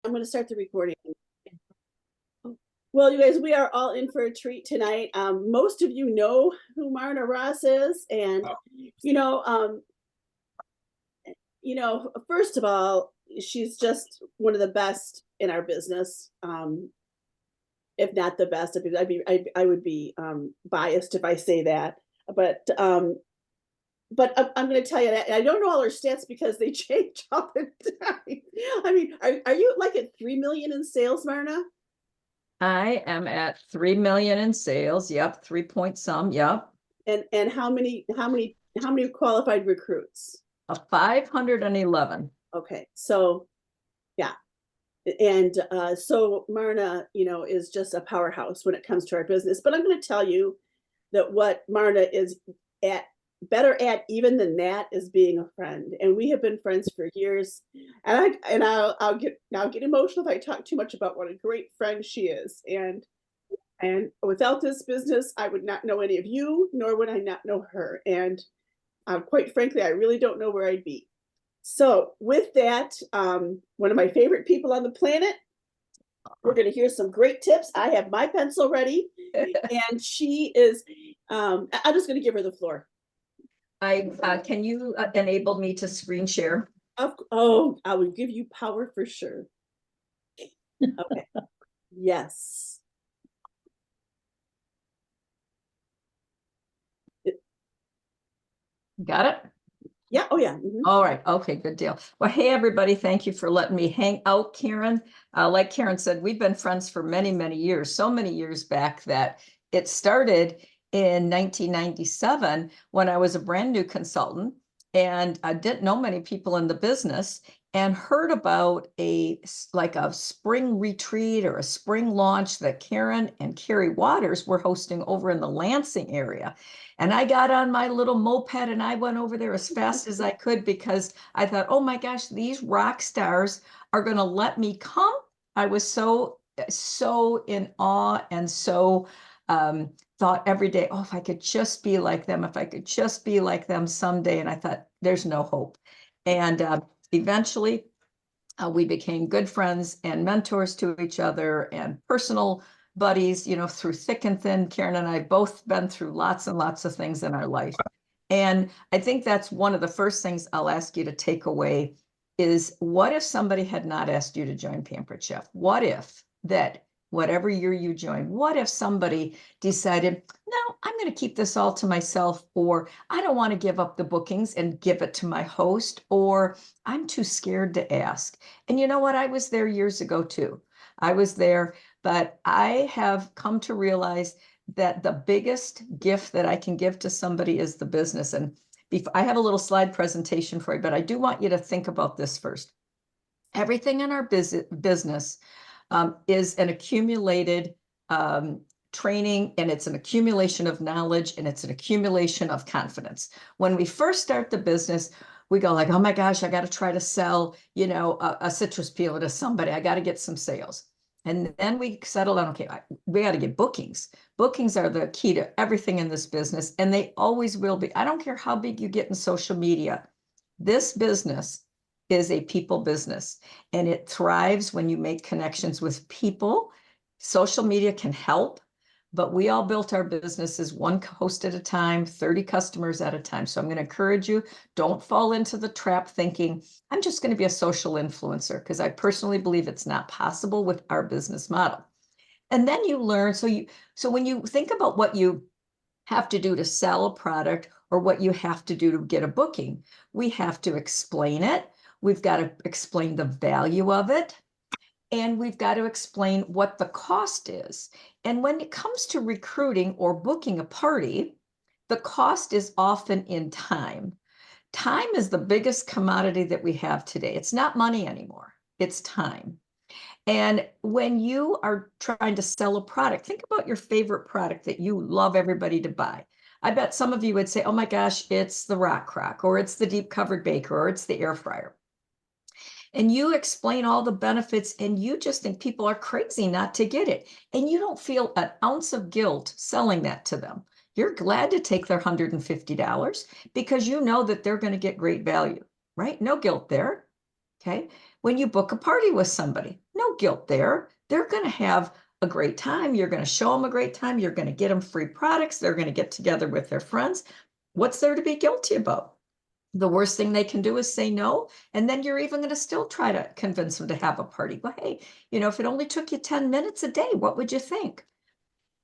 I'm going to start the recording. Well, you guys, we are all in for a treat tonight. Most of you know who Marna Ross is, and you know, um, first of all, she's just one of the best in our business, if not the best. I would be biased if I say that, but I'm going to tell you that I don't know all her stats because they change all the time. I mean, are you like at 3 million in sales, Marna? I am at 3 million in sales. Yep. 3 point some. Yep. And how many qualified recruits? 511. Okay, so yeah. And so Marna, is just a powerhouse when it comes to our business. But I'm going to tell you that what Marna is at better at even than that is being a friend. And we have been friends for years. And I'll get emotional if I talk too much about what a great friend she is. And without this business, I would not know any of you, nor would I not know her. And quite frankly, I really don't know where I'd be. So with that, one of my favorite people on the planet, we're going to hear some great tips. I have my pencil ready, and she is, I'm just going to give her the floor. Can you enable me to screen share? Oh, I will give you power for sure. Okay. Yes. Got it? Yeah. Oh, yeah. Mm-hmm. All right. Okay, good deal. Well, hey, everybody. Thank you for letting me hang out, Karen. Like Karen said, we've been friends for many, many years, so many years back that it started in 1997 when I was a brand new consultant and I didn't know many people in the business and heard about a spring retreat or a spring launch that Karen and Carrie Waters were hosting over in the Lansing area. And I got on my little moped and I went over there as fast as I could because I thought, oh my gosh, these rock stars are going to let me come. I was so in awe and so thought every day, oh, if I could just be like them, if I could just be like them someday. And I thought, there's no hope. And eventually, we became good friends and mentors to each other and personal buddies, through thick and thin. Karen and I both been through lots and lots of things in our life. And I think that's one of the first things I'll ask you to take away is what if somebody had not asked you to join Pampered Chef? What if that whatever year you join, what if somebody decided, no, I'm going to keep this all to myself, or I don't want to give up the bookings and give it to my host, or I'm too scared to ask. And you know what? I was there years ago too. I was there, but I have come to realize that the biggest gift that I can give to somebody is the business. And I have a little slide presentation for you, but I do want you to think about this first. Everything in our business is an accumulated training, and it's an accumulation of knowledge, and it's an accumulation of confidence. When we first start the business, we go like, oh my gosh, I got to try to sell, a citrus peeler to somebody. I got to get some sales. And then we settle on, okay, we got to get bookings. Bookings are the key to everything in this business, and they always will be. I don't care how big you get in social media. This business is a people business, and it thrives when you make connections with people. Social media can help, but we all built our businesses one host at a time, 30 customers at a time. So I'm going to encourage you, don't fall into the trap thinking, I'm just going to be a social influencer, because I personally believe it's not possible with our business model. And then you learn, so when you think about what you have to do to sell a product or what you have to do to get a booking, we have to explain it. We've got to explain the value of it. And we've got to explain what the cost is. And when it comes to recruiting or booking a party, the cost is often in time. Time is the biggest commodity that we have today. It's not money anymore. It's time. And when you are trying to sell a product, think about your favorite product that you love everybody to buy. I bet some of you would say, oh my gosh, it's the Rock Crock, or it's the deep covered baker, or it's the air fryer. And you explain all the benefits, and you just think people are crazy not to get it. And you don't feel an ounce of guilt selling that to them. You're glad to take their $150 because you know that they're going to get great value, right? No guilt there. Okay. When you book a party with somebody, no guilt there. They're going to have a great time. You're going to show them a great time. You're going to get them free products. They're going to get together with their friends. What's there to be guilty about? The worst thing they can do is say no. And then you're even going to still try to convince them to have a party. Well, hey, if it only took you 10 minutes a day, what would you think?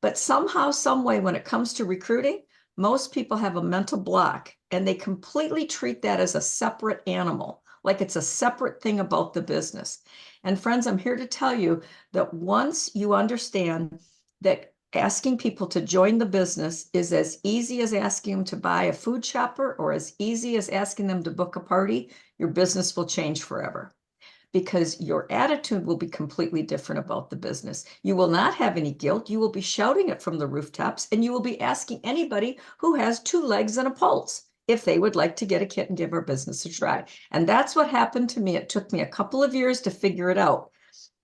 But somehow, some way, when it comes to recruiting, most people have a mental block and they completely treat that as a separate animal, like it's a separate thing about the business. And friends, I'm here to tell you that once you understand that asking people to join the business is as easy as asking them to buy a food shopper or as easy as asking them to book a party, your business will change forever because your attitude will be completely different about the business. You will not have any guilt. You will be shouting it from the rooftops, and you will be asking anybody who has 2 legs and a pulse if they would like to get a kit and give our business a try. And that's what happened to me. It took me a couple of years to figure it out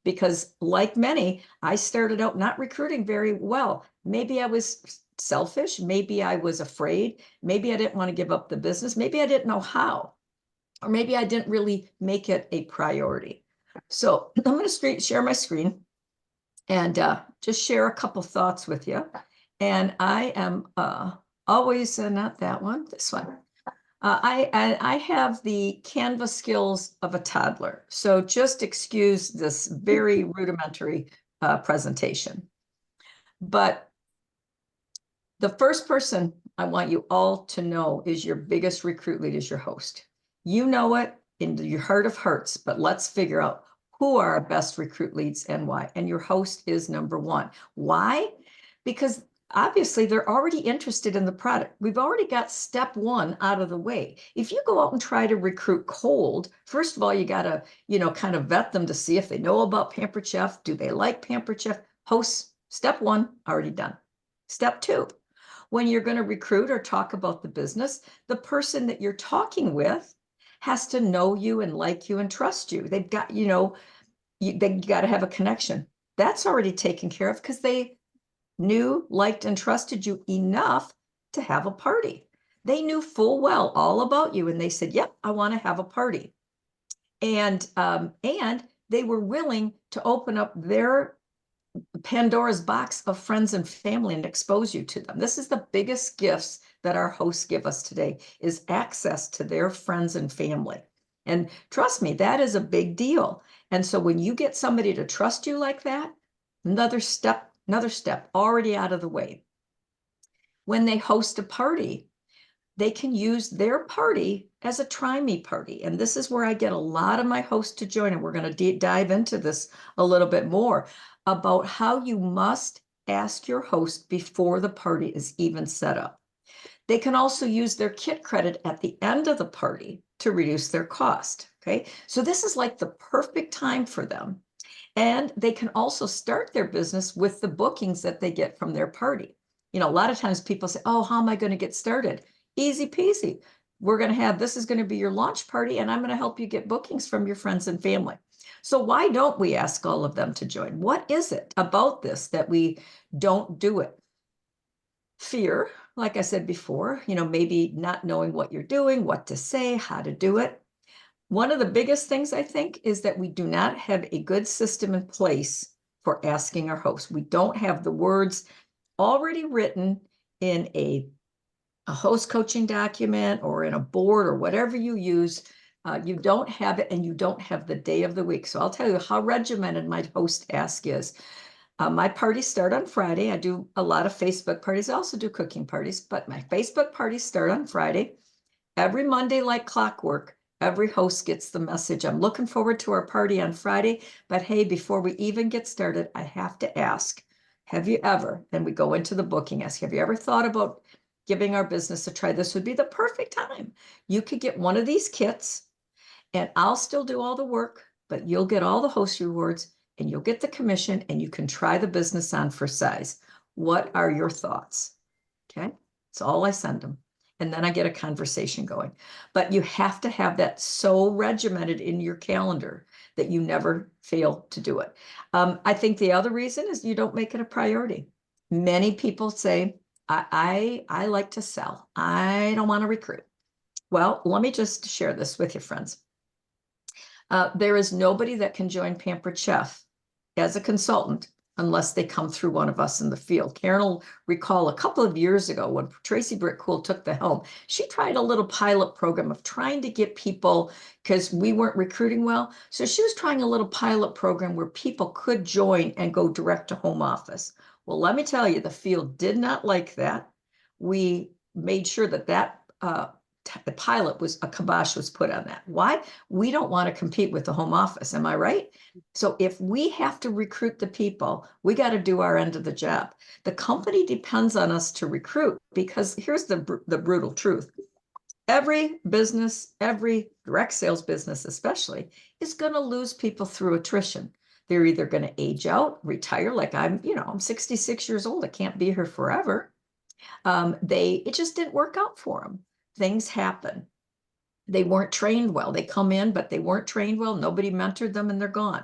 because, like many, I started out not recruiting very well. Maybe I was selfish. Maybe I was afraid. Maybe I didn't want to give up the business. Maybe I didn't know how. Or maybe I didn't really make it a priority. So I'm going to share my screen and just share a couple thoughts with you. And I am always, not that one, this one. I have the Canvas skills of a toddler. So just excuse this very rudimentary presentation. But the first person I want you all to know is your biggest recruit lead is your host. You know it in your heart of hearts, but let's figure out who are our best recruit leads and why. And your host is number 1. Why? Because obviously they're already interested in the product. We've already got step 1 out of the way. If you go out and try to recruit cold, first of all, you got to, kind of vet them to see if they know about Pampered Chef. Do they like Pampered Chef? Hosts, step 1, already done. Step 2, when you're going to recruit or talk about the business, the person that you're talking with has to know you and like you and trust you. They've got, you got to have a connection. That's already taken care of because they knew, liked, and trusted you enough to have a party. They knew full well all about you and they said, yep, I want to have a party. And they were willing to open up their Pandora's box of friends and family and expose you to them. This is the biggest gifts that our hosts give us today is access to their friends and family. And trust me, that is a big deal. And so when you get somebody to trust you like that, another step already out of the way. When they host a party, they can use their party as a try me party. And this is where I get a lot of my hosts to join. And we're going to dive into this a little bit more about how you must ask your host before the party is even set up. They can also use their kit credit at the end of the party to reduce their cost. Okay, so this is like the perfect time for them. And they can also start their business with the bookings that they get from their party. A lot of times people say, oh, how am I going to get started? Easy peasy. This is going to be your launch party, and I'm going to help you get bookings from your friends and family. So why don't we ask all of them to join? What is it about this that we don't do it? Fear, like I said before, maybe not knowing what you're doing, what to say, how to do it. One of the biggest things I think is that we do not have a good system in place for asking our hosts. We don't have the words already written in a host coaching document or in a board or whatever you use. You don't have it, and you don't have the day of the week. So I'll tell you how regimented my host ask is. My parties start on Friday. I do a lot of Facebook parties. I also do cooking parties, but my Facebook parties start on Friday. Every Monday, like clockwork, every host gets the message. I'm looking forward to our party on Friday, but hey, before we even get started, I have to ask, have you ever, and we go into the booking, ask, have you ever thought about giving our business a try? This would be the perfect time. You could get one of these kits and I'll still do all the work, but you'll get all the host rewards and you'll get the commission and you can try the business on for size. What are your thoughts? Okay, it's all I send them. And then I get a conversation going. But you have to have that so regimented in your calendar that you never fail to do it. I think the other reason is you don't make it a priority. Many people say, I like to sell. I don't want to recruit. Well, let me just share this with you, friends. There is nobody that can join Pampered Chef as a consultant unless they come through one of us in the field. Karen will recall a couple of years ago when Tracy Britt-Cool took the helm, she tried a little pilot program of trying to get people, because we weren't recruiting well. So she was trying a little pilot program where people could join and go direct to home office. Well, let me tell you, the field did not like that. We made sure that the pilot was, a kibosh was put on that. Why? We don't want to compete with the home office. Am I right? So if we have to recruit the people, we got to do our end of the job. The company depends on us to recruit, because here's the brutal truth. Every business, every direct sales business especially, is going to lose people through attrition. They're either going to age out, retire, like I'm 66 years old. I can't be here forever. It just didn't work out for them. Things happen. They weren't trained well. They come in, but they weren't trained well. Nobody mentored them and they're gone.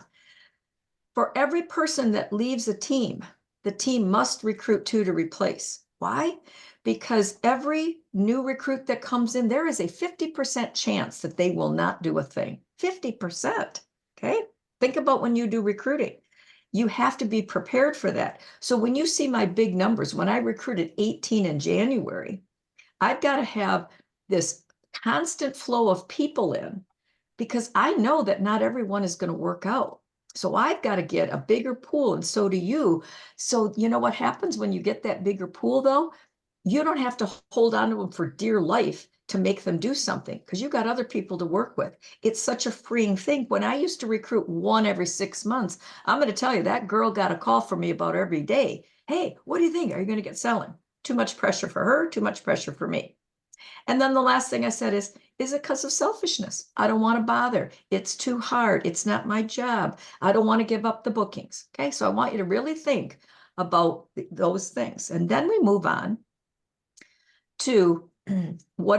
For every person that leaves a team, the team must recruit two to replace. Why? Because every new recruit that comes in, there is a 50% chance that they will not do a thing. 50%. Okay. Think about when you do recruiting. You have to be prepared for that. So when you see my big numbers, when I recruited 18 in January, I've got to have this constant flow of people in, because I know that not everyone is going to work out. So I've got to get a bigger pool, and so do you. So you know what happens when you get that bigger pool, though? You don't have to hold on to them for dear life to make them do something, because you've got other people to work with. It's such a freeing thing. When I used to recruit one every 6 months, I'm going to tell you, that girl got a call from me about every day. Hey, what do you think? Are you going to get selling? Too much pressure for her, too much pressure for me. And then the last thing I said is it because of selfishness? I don't want to bother. It's too hard. It's not my job. I don't want to give up the bookings. Okay. So I want you to really think about those things. And then we move on to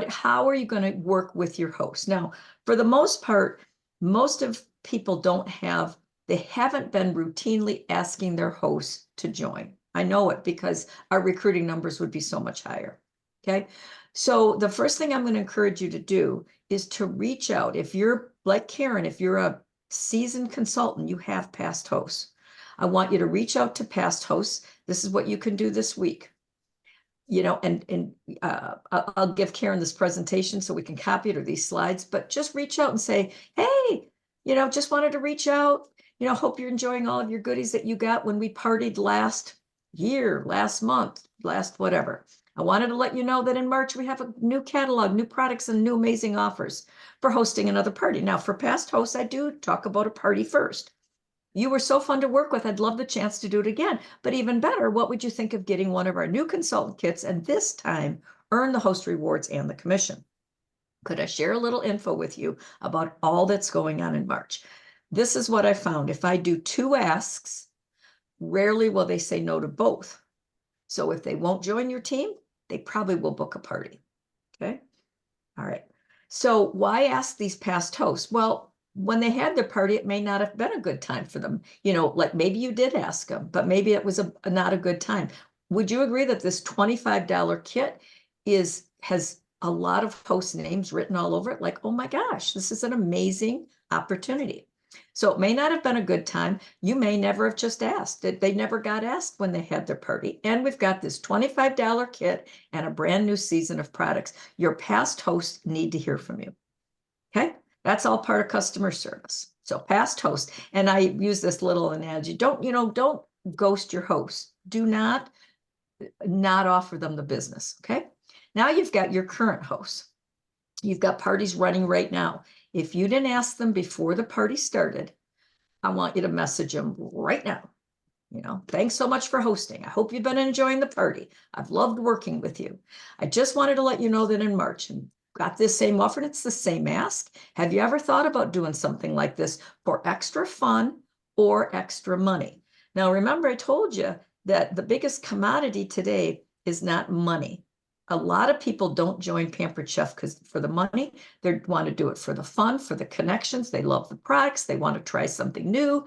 how are you going to work with your host? Now, for the most part, most of people they haven't been routinely asking their hosts to join. I know it, because our recruiting numbers would be so much higher. Okay. So the first thing I'm going to encourage you to do is to reach out. If you're like Karen, if you're a seasoned consultant, you have past hosts. I want you to reach out to past hosts. This is what you can do this week. I'll give Karen this presentation so we can copy it, or these slides, but just reach out and say, hey, just wanted to reach out, hope you're enjoying all of your goodies that you got when we partied last year, last month, last whatever. I wanted to let you know that in March, we have a new catalog, new products, and new amazing offers for hosting another party. Now, for past hosts, I do talk about a party first. You were so fun to work with. I'd love the chance to do it again. But even better, what would you think of getting one of our new consultant kits, and this time earn the host rewards and the commission? Could I share a little info with you about all that's going on in March? This is what I found. If I do 2 asks, rarely will they say no to both. So if they won't join your team, they probably will book a party. Okay. All right. So why ask these past hosts? Well, when they had their party, it may not have been a good time for them. Like maybe you did ask them, but maybe it was not a good time. Would you agree that this $25 kit has a lot of host names written all over it? Like, oh my gosh, this is an amazing opportunity. So it may not have been a good time. You may never have just asked. They never got asked when they had their party. And we've got this $25 kit and a brand new season of products. Your past hosts need to hear from you. Okay. That's all part of customer service. So past host, and I use this little analogy. Don't ghost your host. Do not offer them the business. Okay. Now you've got your current hosts. You've got parties running right now. If you didn't ask them before the party started, I want you to message them right now. Thanks so much for hosting. I hope you've been enjoying the party. I've loved working with you. I just wanted to let you know that in March, and got this same offer, and it's the same ask. Have you ever thought about doing something like this for extra fun or extra money? Now, remember, I told you that the biggest commodity today is not money. A lot of people don't join Pampered Chef because for the money. They want to do it for the fun, for the connections. They love the products. They want to try something new.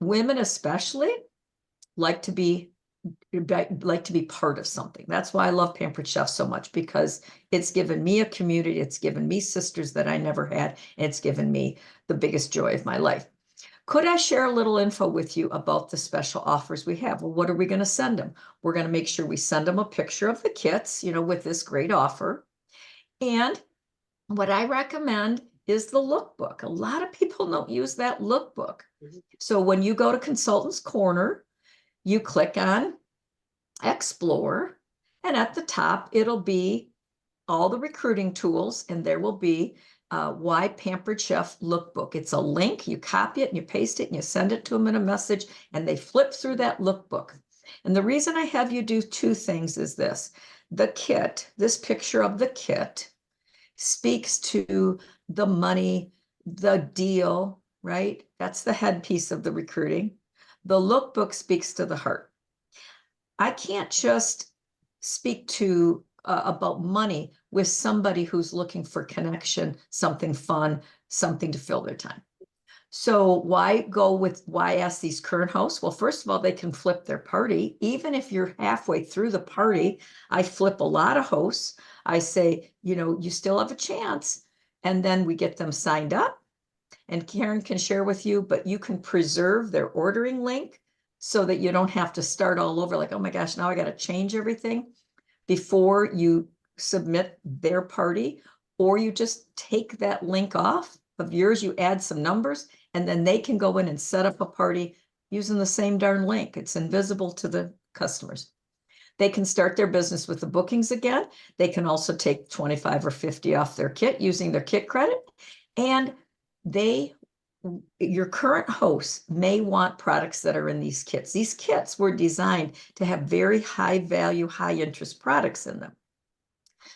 Women especially like to be part of something. That's why I love Pampered Chef so much, because it's given me a community. It's given me sisters that I never had. And it's given me the biggest joy of my life. Could I share a little info with you about the special offers we have? Well, what are we going to send them? We're going to make sure we send them a picture of the kits, with this great offer. And what I recommend is the lookbook. A lot of people don't use that lookbook. So when you go to Consultants Corner, you click on Explore, and at the top, it'll be all the recruiting tools, and there will be Why Pampered Chef Lookbook. It's a link, you copy it and you paste it and you send it to them in a message, and they flip through that lookbook. And the reason I have you do two things is this. The kit, this picture of the kit, speaks to the money, the deal, right? That's the headpiece of the recruiting. The lookbook speaks to the heart. I can't just speak to about money with somebody who's looking for connection, something fun, something to fill their time. So why ask these current hosts? Well, first of all, they can flip their party. Even if you're halfway through the party, I flip a lot of hosts. I say, you still have a chance. And then we get them signed up. And Karen can share with you, but you can preserve their ordering link so that you don't have to start all over like, oh my gosh, now I got to change everything before you submit their party, or you just take that link off of yours, you add some numbers, and then they can go in and set up a party using the same darn link. It's invisible to the customers. They can start their business with the bookings again. They can also take 25 or 50 off their kit using their kit credit. And your current hosts may want products that are in these kits. These kits were designed to have very high value, high interest products in them.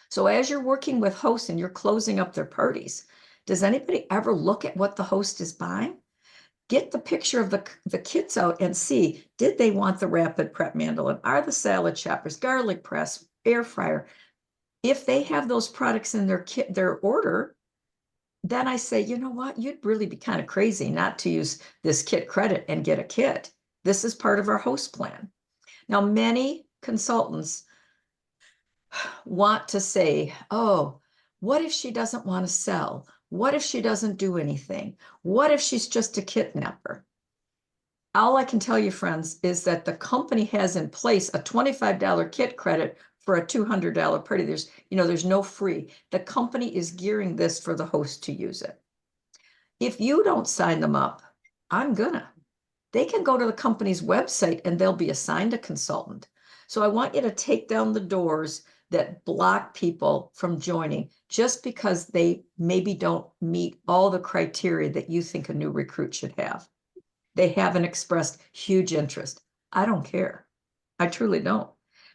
So as you're working with hosts and you're closing up their parties, does anybody ever look at what the host is buying? Get the picture of the kits out and see, did they want the rapid prep mandolin? Are the salad choppers, garlic press, air fryer? If they have those products in their order, then I say, you know what, you'd really be kind of crazy not to use this kit credit and get a kit. This is part of our host plan. Now, many consultants want to say, oh, what if she doesn't want to sell? What if she doesn't do anything? What if she's just a kidnapper? All I can tell you, friends, is that the company has in place a $25 kit credit for a $200 party. There's no free. The company is gearing this for the host to use it. If you don't sign them up, I'm gonna. They can go to the company's website and they'll be assigned a consultant. So I want you to take down the doors that block people from joining just because they maybe don't meet all the criteria that you think a new recruit should have. They haven't expressed huge interest. I don't care. I truly don't,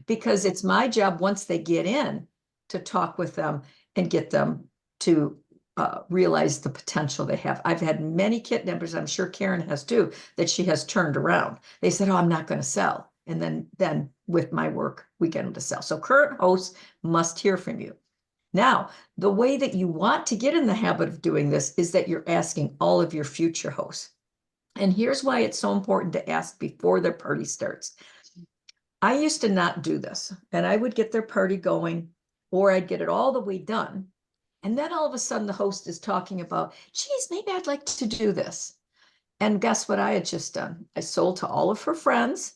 because it's my job once they get in to talk with them and get them to realize the potential they have. I've had many kidnappers, I'm sure Karen has too, that she has turned around. They said, oh, I'm not going to sell. And then with my work, we get them to sell. So current hosts must hear from you. Now, the way that you want to get in the habit of doing this is that you're asking all of your future hosts. And here's why it's so important to ask before their party starts. I used to not do this, and I would get their party going, or I'd get it all the way done. And then all of a sudden the host is talking about, geez, maybe I'd like to do this. And guess what I had just done? I sold to all of her friends.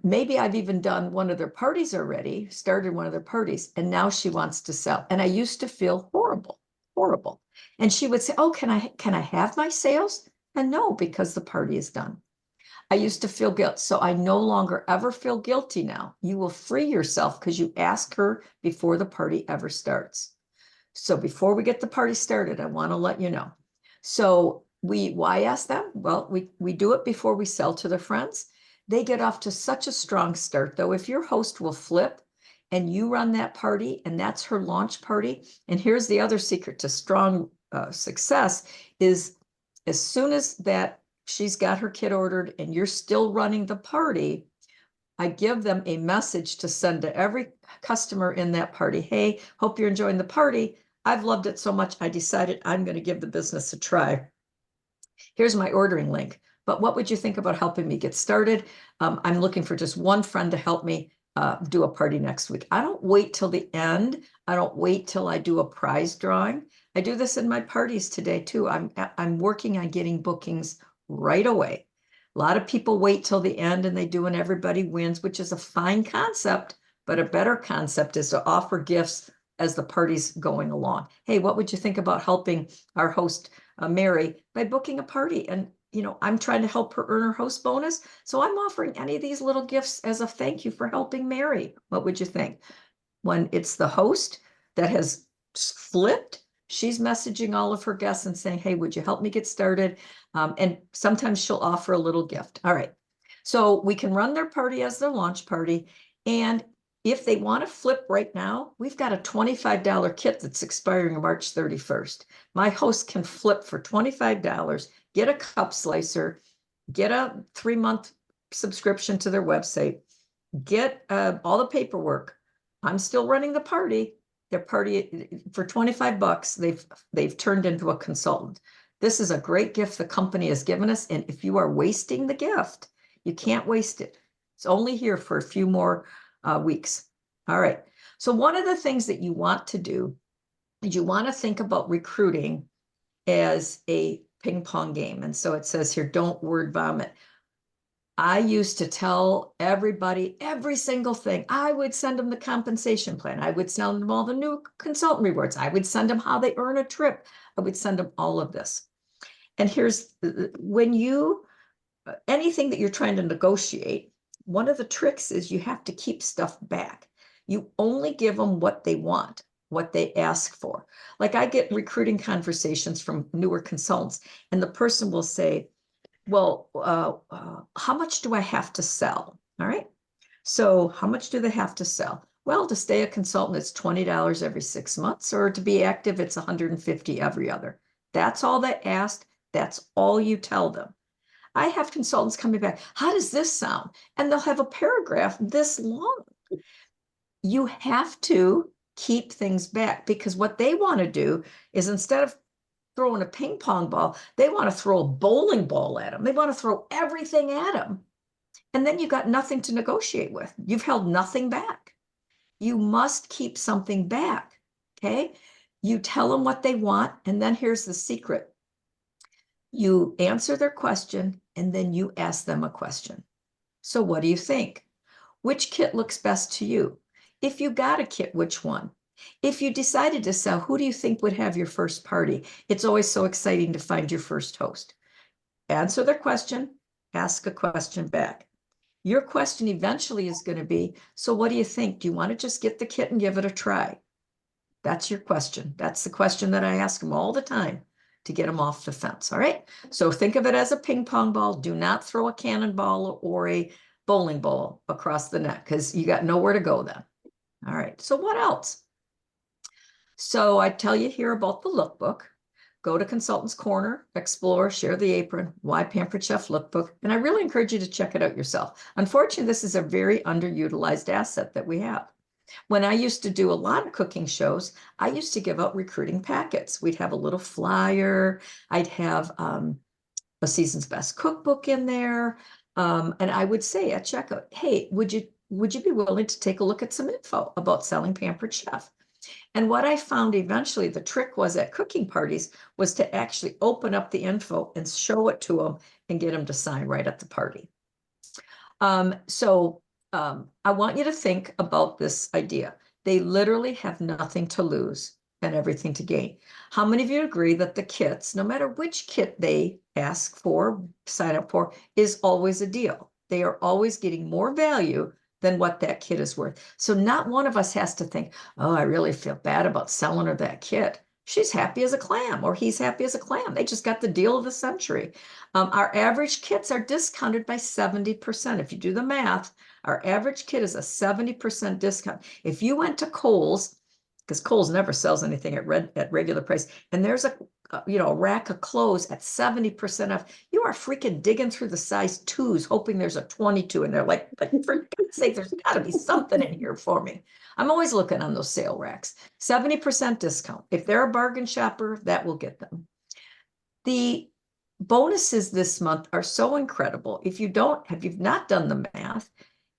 Maybe I've even done one of their parties already, started one of their parties, and now she wants to sell. And I used to feel horrible, horrible. And she would say, oh, can I have my sales? And no, because the party is done. I used to feel guilt. So I no longer ever feel guilty now. You will free yourself because you ask her before the party ever starts. So before we get the party started, I want to let you know. So why ask them? Well, we do it before we sell to their friends. They get off to such a strong start, though. If your host will flip and you run that party and that's her launch party. And here's the other secret to strong success is as soon as that she's got her kit ordered and you're still running the party, I give them a message to send to every customer in that party. Hey, hope you're enjoying the party. I've loved it so much, I decided I'm going to give the business a try. Here's my ordering link. But what would you think about helping me get started? I'm looking for just one friend to help me do a party next week. I don't wait till the end. I don't wait till I do a prize drawing. I do this in my parties today too. I'm working on getting bookings right away. A lot of people wait till the end and they do an everybody wins, which is a fine concept, but a better concept is to offer gifts as the party's going along. Hey, what would you think about helping our host, Mary, by booking a party? And, you know, I'm trying to help her earn her host bonus. So I'm offering any of these little gifts as a thank you for helping Mary. What would you think? When it's the host that has flipped, she's messaging all of her guests and saying, hey, would you help me get started? And sometimes she'll offer a little gift. All right. So we can run their party as their launch party. And if they want to flip right now, we've got a $25 kit that's expiring March 31st. My host can flip for $25, get a cup slicer, get a 3-month subscription to their website, get all the paperwork. I'm still running the party. Their party for $25, they've turned into a consultant. This is a great gift the company has given us. And if you are wasting the gift, you can't waste it. It's only here for a few more weeks. All right. So one of the things that you want to do is you want to think about recruiting as a ping pong game. And so it says here, don't word vomit. I used to tell everybody every single thing. I would send them the compensation plan. I would send them all the new consultant rewards. I would send them how they earn a trip. I would send them all of this. And here's when you, anything that you're trying to negotiate, one of the tricks is you have to keep stuff back. You only give them what they want, what they ask for. Like I get recruiting conversations from newer consultants, and the person will say, well, how much do I have to sell? All right. So how much do they have to sell? Well, to stay a consultant, it's $20 every 6 months, or to be active, it's $150 every other. That's all they ask. That's all you tell them. I have consultants coming back. How does this sound? And they'll have a paragraph this long. You have to keep things back because what they want to do is instead of throwing a ping pong ball, they want to throw a bowling ball at them. They want to throw everything at them. And then you got nothing to negotiate with. You've held nothing back. You must keep something back. Okay. You tell them what they want. And then here's the secret. You answer their question and then you ask them a question. So what do you think? Which kit looks best to you? If you got a kit, which one? If you decided to sell, who do you think would have your first party? It's always so exciting to find your first host. Answer their question, ask a question back. Your question eventually is going to be, so what do you think? Do you want to just get the kit and give it a try? That's your question. That's the question that I ask them all the time to get them off the fence. All right. So think of it as a ping pong ball. Do not throw a cannonball or a bowling ball across the net because you got nowhere to go then. All right. So what else? So I tell you here about the lookbook. Go to Consultants Corner, explore, share the apron, Why Pampered Chef Lookbook. And I really encourage you to check it out yourself. Unfortunately, this is a very underutilized asset that we have. When I used to do a lot of cooking shows, I used to give out recruiting packets. We'd have a little flyer. I'd have a season's best cookbook in there. And I would say at checkout, hey, would you be willing to take a look at some info about selling Pampered Chef? And what I found eventually, the trick was at cooking parties was to actually open up the info and show it to them and get them to sign right at the party. I want you to think about this idea. They literally have nothing to lose and everything to gain. How many of you agree that the kits, no matter which kit they ask for, sign up for, is always a deal? They are always getting more value than what that kit is worth. So not one of us has to think, oh, I really feel bad about selling her that kit. She's happy as a clam, or he's happy as a clam. They just got the deal of the century. Our average kits are discounted by 70%. If you do the math, our average kit is a 70% discount. If you went to Kohl's, because Kohl's never sells anything at regular price, and there's a rack of clothes at 70% off, you are freaking digging through the size 2s, hoping there's a 22, and they're like, but for God's sake, there's got to be something in here for me. I'm always looking on those sale racks. 70% discount. If they're a bargain shopper, that will get them. The bonuses this month are so incredible. If you've not done the math,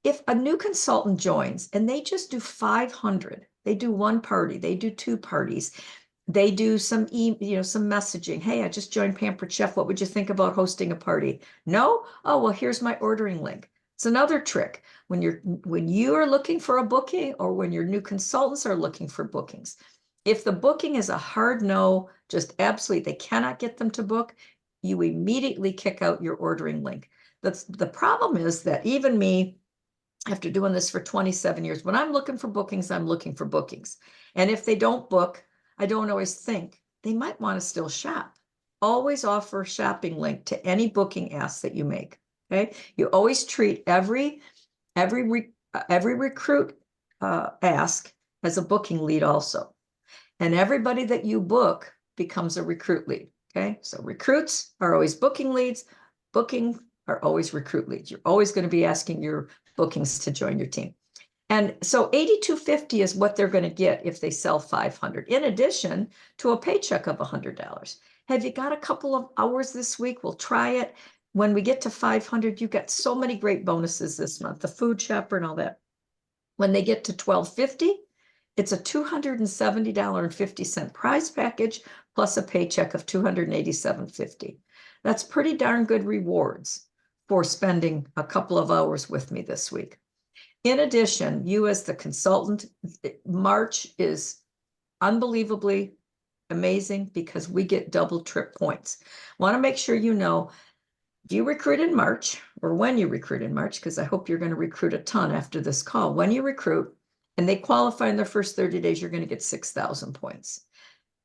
if a new consultant joins and they just do 500, they do one party, they do 2 parties, They do some some messaging. Hey, I just joined Pampered Chef. What would you think about hosting a party? No? Oh, well, here's my ordering link. It's another trick. When you are looking for a booking, or when your new consultants are looking for bookings, if the booking is a hard no, just absolutely, they cannot get them to book, you immediately kick out your ordering link. The problem is that even me, after doing this for 27 years, when I'm looking for bookings, I'm looking for bookings. And if they don't book, I don't always think they might want to still shop. Always offer a shopping link to any booking ask that you make. Okay. You always treat every recruit ask as a booking lead also. And everybody that you book becomes a recruit lead. Okay. So recruits are always booking leads. Booking are always recruit leads. You're always going to be asking your bookings to join your team. And so 8,250 is what they're going to get if they sell 500, in addition to a paycheck of $100. Have you got a couple of hours this week? We'll try it. When we get to 500, you got so many great bonuses this month, the food shopper and all that. When they get to 1,250, it's a $270.50 prize package plus a paycheck of $287.50. That's pretty darn good rewards for spending a couple of hours with me this week. In addition, you as the consultant, March is unbelievably amazing because we get double trip points. Want to make sure you know, if you recruit in March, or when you recruit in March, because I hope you're going to recruit a ton after this call, when you recruit and they qualify in their first 30 days, you're going to get 6,000 points.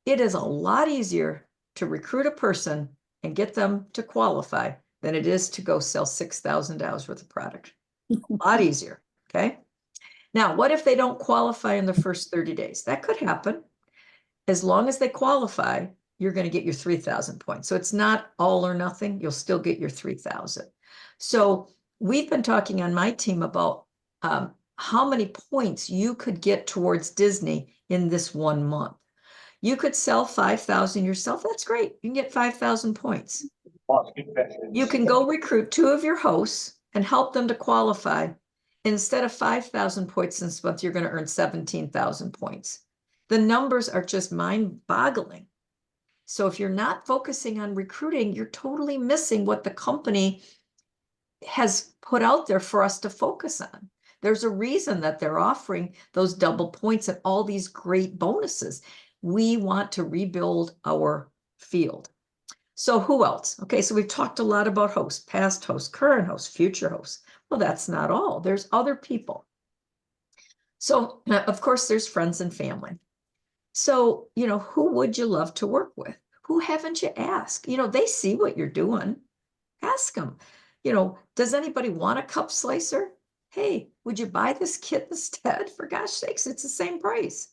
It is a lot easier to recruit a person and get them to qualify than it is to go sell $6,000 worth of product. A lot easier. Okay. Now, what if they don't qualify in the first 30 days? That could happen. As long as they qualify, you're going to get your 3,000 points. So it's not all or nothing. You'll still get your 3,000. So we've been talking on my team about how many points you could get towards Disney in this 1 month. You could sell 5,000 yourself. That's great. You can get 5,000 points. You can go recruit 2 of your hosts and help them to qualify. Instead of 5,000 points this month, you're going to earn 17,000 points. The numbers are just mind-boggling. So if you're not focusing on recruiting, you're totally missing what the company has put out there for us to focus on. There's a reason that they're offering those double points and all these great bonuses. We want to rebuild our field. So who else? Okay, so we've talked a lot about hosts, past hosts, current hosts, future hosts. Well, that's not all. There's other people. So, of course, there's friends and family. So, who would you love to work with? Who haven't you asked? They see what you're doing. Ask them. Does anybody want a cup slicer? Hey, would you buy this kit instead? For gosh sakes, it's the same price.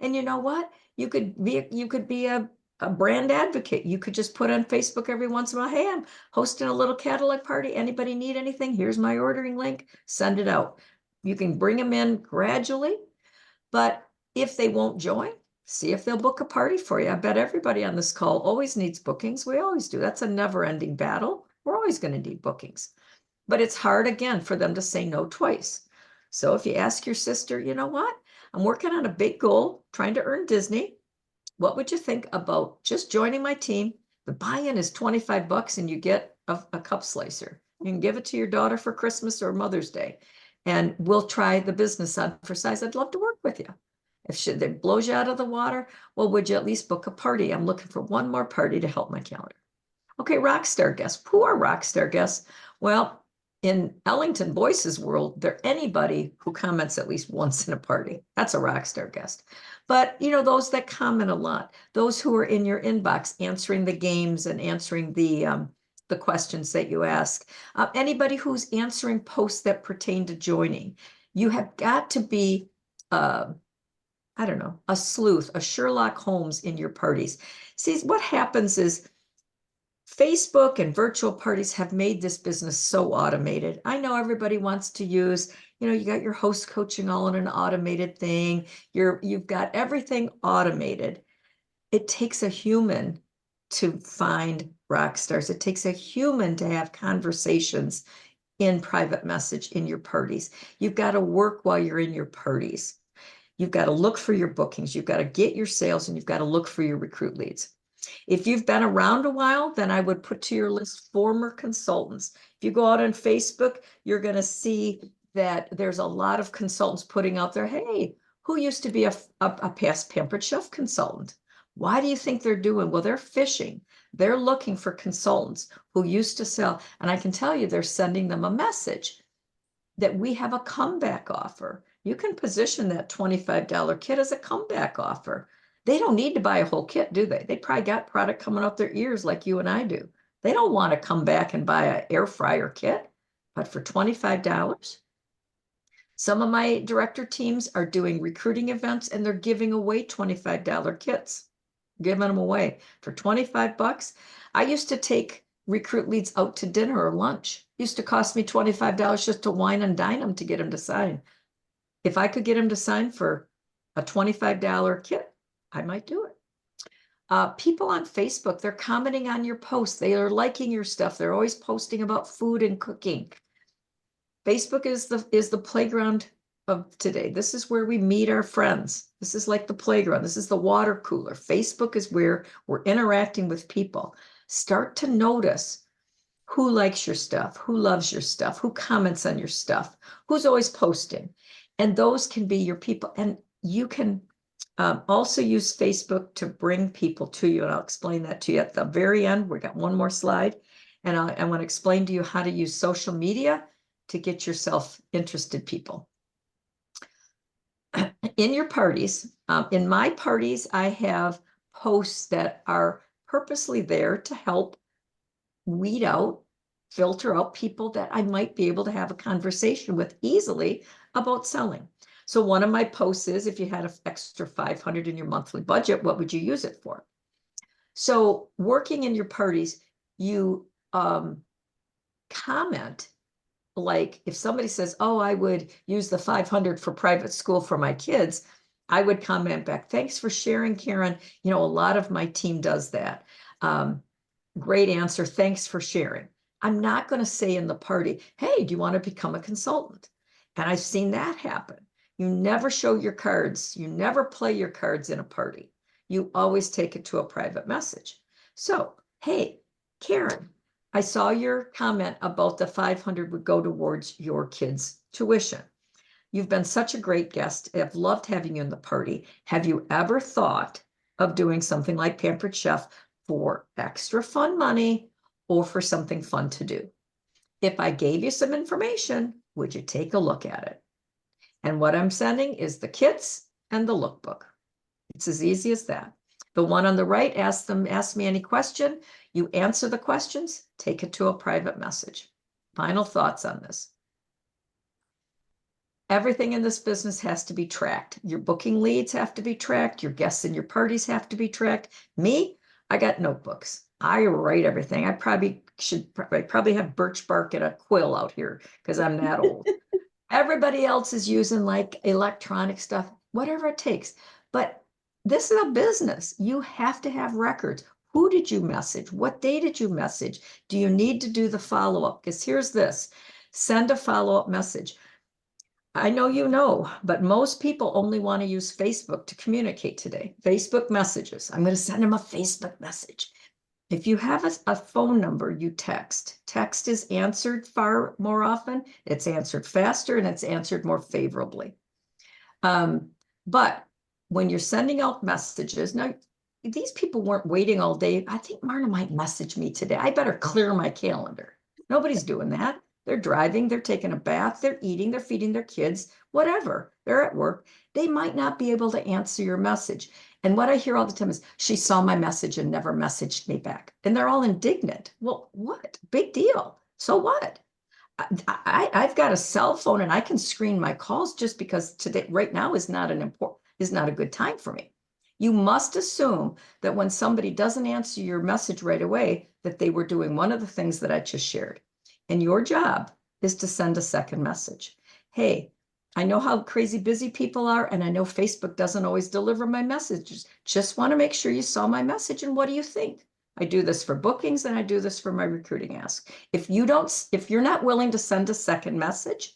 And you know what? You could be a brand advocate. You could just put on Facebook every once in a while, hey, I'm hosting a little catalog party. Anybody need anything? Here's my ordering link. Send it out. You can bring them in gradually, but if they won't join, see if they'll book a party for you. I bet everybody on this call always needs bookings. We always do. That's a never-ending battle. We're always going to need bookings. But it's hard, again, for them to say no twice. So if you ask your sister, you know what? I'm working on a big goal, trying to earn Disney. What would you think about just joining my team? The buy-in is $25 and you get a cup slicer. You can give it to your daughter for Christmas or Mother's Day. And we'll try the business on for size. I'd love to work with you. If that blows you out of the water, well, would you at least book a party? I'm looking for one more party to help my calendar. Okay, rock star guests. Who are rock star guests? Well, in Ellington Boyce's world, they're anybody who comments at least once in a party. That's a rock star guest. But, those that comment a lot, those who are in your inbox answering the games and answering the questions that you ask, anybody who's answering posts that pertain to joining. You have got to be, I don't know, a sleuth, a Sherlock Holmes in your parties. See, what happens is Facebook and virtual parties have made this business so automated. I know everybody wants to use, you got your host coaching all in an automated thing. You've got everything automated. It takes a human to find rock stars. It takes a human to have conversations in private message in your parties. You've got to work while you're in your parties. You've got to look for your bookings. You've got to get your sales, and you've got to look for your recruit leads. If you've been around a while, then I would put to your list former consultants. If you go out on Facebook, you're going to see that there's a lot of consultants putting out there, hey, who used to be a past Pampered Chef consultant? Why do you think they're doing? Well, they're fishing. They're looking for consultants who used to sell. And I can tell you, they're sending them a message that we have a comeback offer. You can position that $25 kit as a comeback offer. They don't need to buy a whole kit, do they? They probably got product coming out their ears like you and I do. They don't want to come back and buy an air fryer kit, but for $25, some of my director teams are doing recruiting events and they're giving away $25 kits, giving them away for 25 bucks. I used to take recruit leads out to dinner or lunch. It used to cost me $25 just to wine and dine them to get them to sign. If I could get them to sign for a $25 kit, I might do it. People on Facebook, they're commenting on your posts. They are liking your stuff. They're always posting about food and cooking. Facebook is the playground of today. This is where we meet our friends. This is like the playground. This is the water cooler. Facebook is where we're interacting with people. Start to notice who likes your stuff, who loves your stuff, who comments on your stuff, who's always posting. And those can be your people. And you can also use Facebook to bring people to you. And I'll explain that to you at the very end. We got one more slide. And I want to explain to you how to use social media to get yourself interested people. In your parties, in my parties, I have posts that are purposely there to help weed out, filter out people that I might be able to have a conversation with easily about selling. So one of my posts is, if you had an extra $500 in your monthly budget, what would you use it for? So working in your parties, you comment, like if somebody says, oh, I would use the 500 for private school for my kids, I would comment back, thanks for sharing, Karen. You know, a lot of my team does that. Great answer. Thanks for sharing. I'm not going to say in the party, hey, do you want to become a consultant? And I've seen that happen. You never show your cards. You never play your cards in a party. You always take it to a private message. So, hey, Karen, I saw your comment about the 500 would go towards your kids' tuition. You've been such a great guest. I've loved having you in the party. Have you ever thought of doing something like Pampered Chef for extra fun money or for something fun to do? If I gave you some information, would you take a look at it? And what I'm sending is the kits and the lookbook. It's as easy as that. The one on the right, ask me any question. You answer the questions, take it to a private message. Final thoughts on this. Everything in this business has to be tracked. Your booking leads have to be tracked. Your guests in your parties have to be tracked. Me, I got notebooks. I write everything. I probably have birch bark and a quill out here because I'm that old. Everybody else is using like electronic stuff, whatever it takes. But this is a business. You have to have records. Who did you message? What day did you message? Do you need to do the follow-up? Because here's this, send a follow-up message. I know you know, but most people only want to use Facebook to communicate today. Facebook messages. I'm going to send them a Facebook message. If you have a phone number, you text. Text is answered far more often. It's answered faster and it's answered more favorably. But when you're sending out messages, now these people weren't waiting all day. I think Marna might message me today. I better clear my calendar. Nobody's doing that. They're driving, they're taking a bath, they're eating, they're feeding their kids, whatever. They're at work. They might not be able to answer your message. And what I hear all the time is, she saw my message and never messaged me back. And they're all indignant. Well, what? Big deal. So what? I've got a cell phone and I can screen my calls just because today, right now is not a good time for me. You must assume that when somebody doesn't answer your message right away, that they were doing one of the things that I just shared. And your job is to send a second message. Hey, I know how crazy busy people are, and I know Facebook doesn't always deliver my messages. Just want to make sure you saw my message, and what do you think? I do this for bookings, and I do this for my recruiting ask. If you're not willing to send a second message,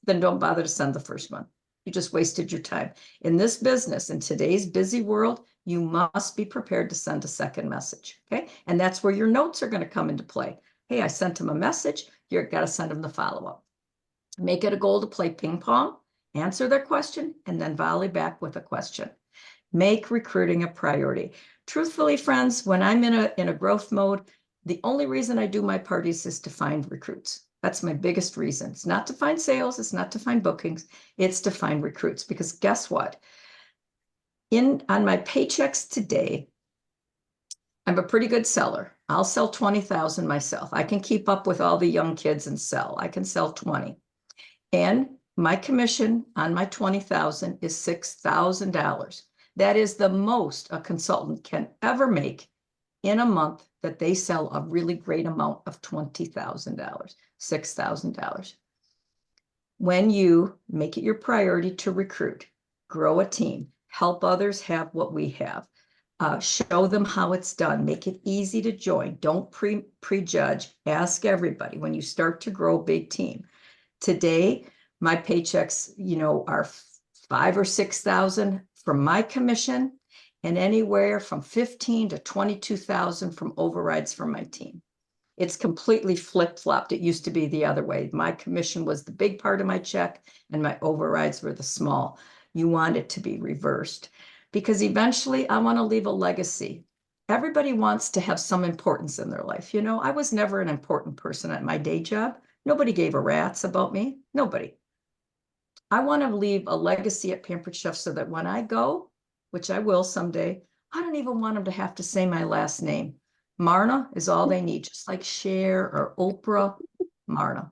then don't bother to send the first one. You just wasted your time. In this business, in today's busy world, you must be prepared to send a second message, okay? And that's where your notes are going to come into play. Hey, I sent them a message. You've got to send them the follow-up. Make it a goal to play ping pong, answer their question, and then volley back with a question. Make recruiting a priority. Truthfully, friends, when I'm in a growth mode, the only reason I do my parties is to find recruits. That's my biggest reason. It's not to find sales. It's not to find bookings. It's to find recruits, because guess what? On my paychecks today, I'm a pretty good seller. I'll sell 20,000 myself. I can keep up with all the young kids and sell. I can sell 20. And my commission on my 20,000 is $6,000. That is the most a consultant can ever make in a month that they sell a really great amount of $20,000, $6,000. When you make it your priority to recruit, grow a team, help others have what we have, show them how it's done, make it easy to join, don't prejudge, ask everybody when you start to grow a big team. Today, my paychecks, are 5,000 or 6,000 from my commission, and anywhere from 15 to 22,000 from overrides from my team. It's completely flip-flopped. It used to be the other way. My commission was the big part of my check, and my overrides were the small. You want it to be reversed, because eventually I want to leave a legacy. Everybody wants to have some importance in their life. I was never an important person at my day job. Nobody gave a rat's about me. Nobody. I want to leave a legacy at Pampered Chef so that when I go, which I will someday, I don't even want them to have to say my last name. Marna is all they need, just like Cher or Oprah. Marna.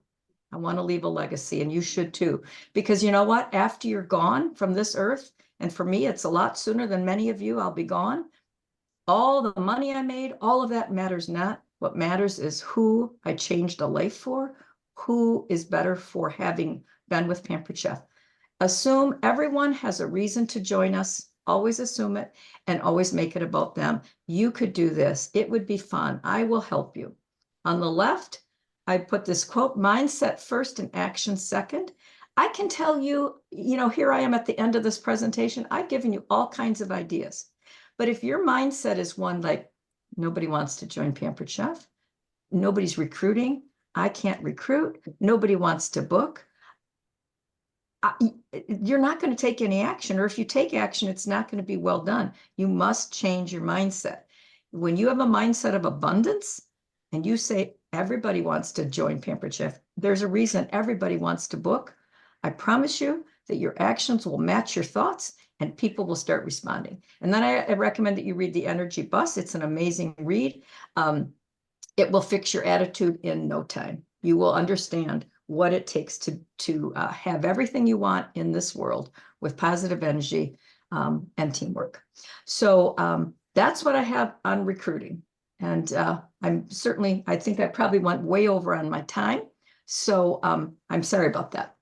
I want to leave a legacy, and you should too. Because you know what? After you're gone from this earth, and for me, it's a lot sooner than many of you, I'll be gone. All the money I made, all of that matters not. What matters is who I changed a life for, who is better for having been with Pampered Chef. Assume everyone has a reason to join us. Always assume it, and always make it about them. You could do this. It would be fun. I will help you. On the left, I put this quote, mindset first and action second. I can tell you, here I am at the end of this presentation. I've given you all kinds of ideas. But if your mindset is one like, nobody wants to join Pampered Chef, nobody's recruiting, I can't recruit, nobody wants to book, you're not going to take any action. Or if you take action, it's not going to be well done. You must change your mindset. When you have a mindset of abundance and you say everybody wants to join Pampered Chef, there's a reason everybody wants to book. I promise you that your actions will match your thoughts and people will start responding. And then I recommend that you read The Energy Bus. It's an amazing read. It will fix your attitude in no time. You will understand what it takes to have everything you want in this world with positive energy and teamwork. So that's what I have on recruiting. And I think I probably went way over on my time. So I'm sorry about that.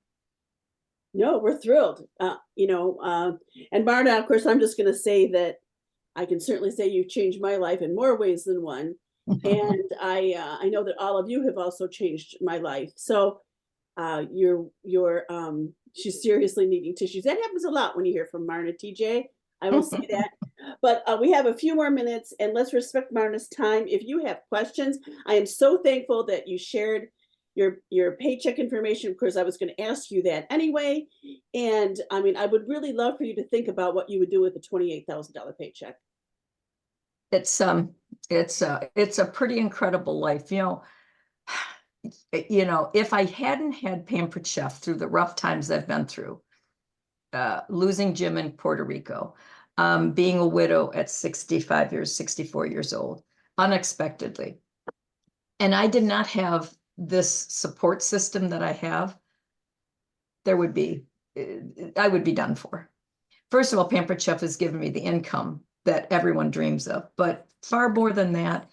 No, we're thrilled. And Marna, of course, I'm just going to say that I can certainly say you've changed my life in more ways than one. And I know that all of you have also changed my life. So she's seriously needing tissues. That happens a lot when you hear from Marna, TJ. I will say that. But we have a few more minutes, and let's respect Marna's time. If you have questions, I am so thankful that you shared your paycheck information. Of course, I was going to ask you that anyway. And I mean, I would really love for you to think about what you would do with a $28,000 paycheck. It's a pretty incredible life. If I hadn't had Pampered Chef through the rough times I've been through, losing Jim in Puerto Rico, being a widow at 64 years old, unexpectedly, and I did not have this support system that I have, I would be done for. First of all, Pampered Chef has given me the income that everyone dreams of, but far more than that,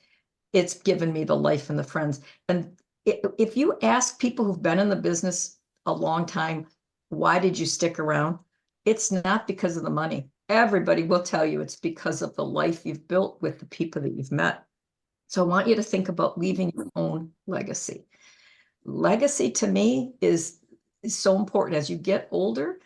it's given me the life and the friends. And if you ask people who've been in the business a long time, why did you stick around? It's not because of the money. Everybody will tell you it's because of the life you've built with the people that you've met. So I want you to think about leaving your own legacy. Legacy to me is so important. As you get older,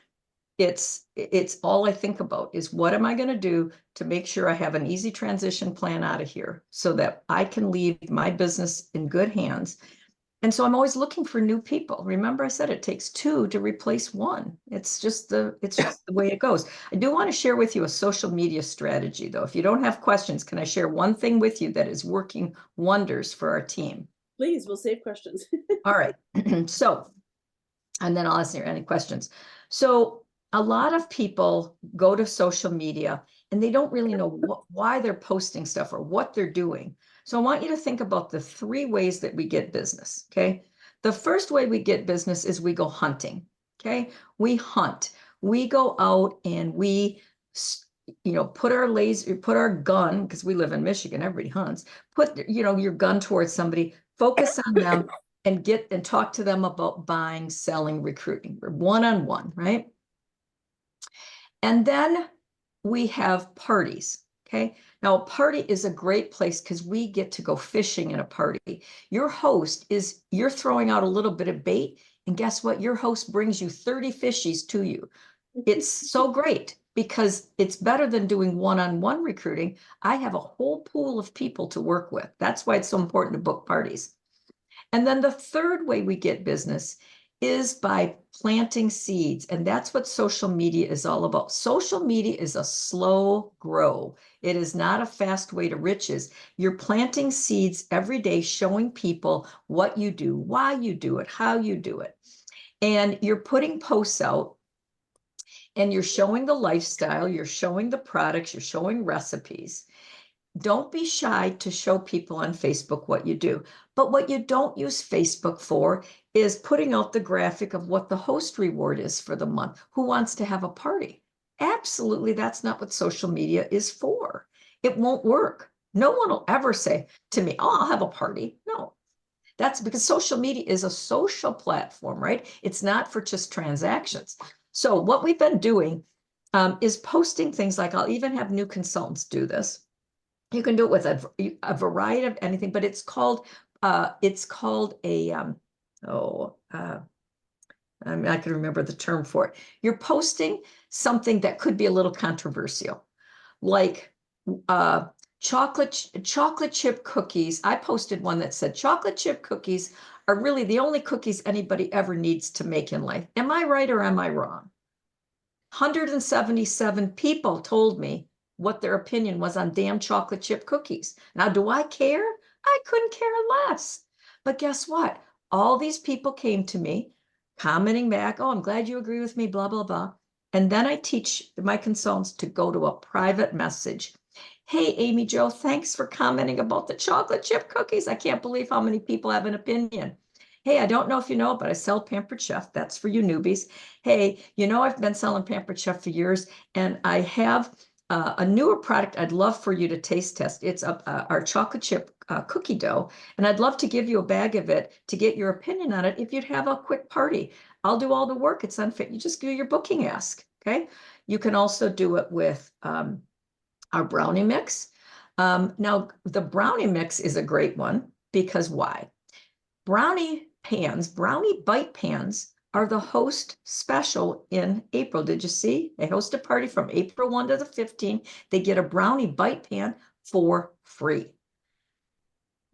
it's all I think about is what am I going to do to make sure I have an easy transition plan out of here so that I can leave my business in good hands. And so I'm always looking for new people. Remember, I said it takes two to replace one. It's just the way it goes. I do want to share with you a social media strategy, though. If you don't have questions, can I share one thing with you that is working wonders for our team? Please, we'll save questions. All right. So, and then I'll ask you any questions. So a lot of people go to social media and they don't really know why they're posting stuff or what they're doing. So I want you to think about the three ways that we get business, okay? The first way we get business is we go hunting, okay? We hunt. We go out and we, put our gun, because we live in Michigan, everybody hunts, put, your gun towards somebody, focus on them, and talk to them about buying, selling, recruiting, one-on-one, right? And then we have parties, okay? Now, a party is a great place because we get to go fishing in a party. Your host you're throwing out a little bit of bait, and guess what? Your host brings you 30 fishies to you. It's so great because it's better than doing one-on-one recruiting. I have a whole pool of people to work with. That's why it's so important to book parties. And then the third way we get business is by planting seeds. And that's what social media is all about. Social media is a slow grow. It is not a fast way to riches. You're planting seeds every day, showing people what you do, why you do it, how you do it. And you're putting posts out and you're showing the lifestyle, you're showing the products, you're showing recipes. Don't be shy to show people on Facebook what you do. But what you don't use Facebook for is putting out the graphic of what the host reward is for the month. Who wants to have a party? Absolutely, that's not what social media is for. It won't work. No one will ever say to me, oh, I'll have a party. No, that's because social media is a social platform, right? It's not for just transactions. So what we've been doing is posting things like, I'll even have new consultants do this. You can do it with a variety of anything, but it's called I can remember the term for it. You're posting something that could be a little controversial, like chocolate chip cookies. I posted one that said chocolate chip cookies are really the only cookies anybody ever needs to make in life. Am I right or am I wrong? 177 people told me what their opinion was on damn chocolate chip cookies. Now, do I care? I couldn't care less. But guess what? All these people came to me commenting back, oh, I'm glad you agree with me, blah, blah, blah. And then I teach my consultants to go to a private message. Hey, Amy Jo, thanks for commenting about the chocolate chip cookies. I can't believe how many people have an opinion. Hey, I don't know if you know, but I sell Pampered Chef. That's for you newbies. Hey, I've been selling Pampered Chef for years, and I have a newer product I'd love for you to taste test. It's our chocolate chip cookie dough, and I'd love to give you a bag of it to get your opinion on it if you'd have a quick party. I'll do all the work. It's unfit. You just do your booking ask, okay? You can also do it with our brownie mix. Now, the brownie mix is a great one because why? Brownie bite pans are the host special in April. Did you see? They host a party from April 1 to the 15th. They get a brownie bite pan for free.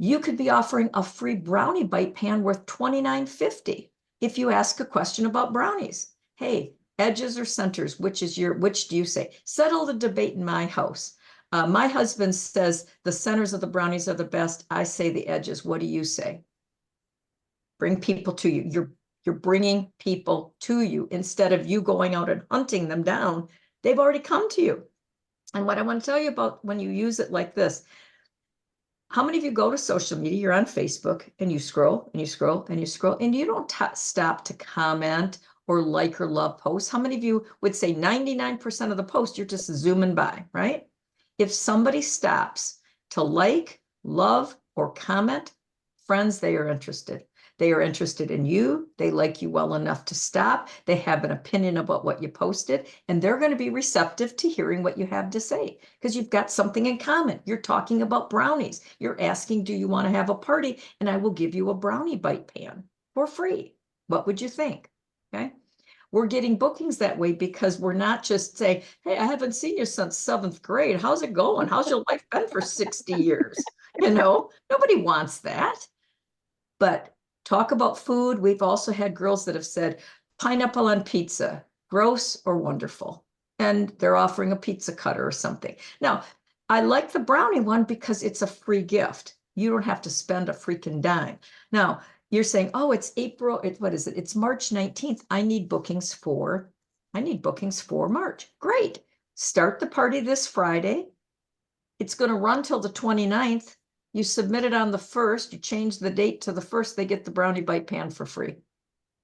You could be offering a free brownie bite pan worth $29.50 if you ask a question about brownies. Hey, edges or centers, which do you say? Settle the debate in my house. My husband says the centers of the brownies are the best. I say the edges. What do you say? Bring people to you. You're bringing people to you instead of you going out and hunting them down. They've already come to you. And what I want to tell you about when you use it like this, how many of you go to social media, you're on Facebook and you scroll and you scroll and you scroll and you don't stop to comment or like or love posts? How many of you would say 99% of the posts you're just zooming by, right? If somebody stops to like, love, or comment, friends, they are interested. They are interested in you. They like you well enough to stop. They have an opinion about what you posted, and they're going to be receptive to hearing what you have to say because you've got something in common. You're talking about brownies. You're asking, do you want to have a party? And I will give you a brownie bite pan for free. What would you think? Okay. we're getting bookings that way because we're not just saying, hey, I haven't seen you since 7th grade. How's it going? How's your life been for 60 years? You know, nobody wants that. But talk about food. We've also had girls that have said pineapple on pizza, gross or wonderful. And they're offering a pizza cutter or something. Now, I like the brownie one because it's a free gift. You don't have to spend a freaking dime. Now, you're saying, oh, it's April. What is it? It's March 19th. I need bookings for March. Great. Start the party this Friday. It's going to run till the 29th. You submit it on the 1st, you change the date to the 1st, they get the brownie bite pan for free.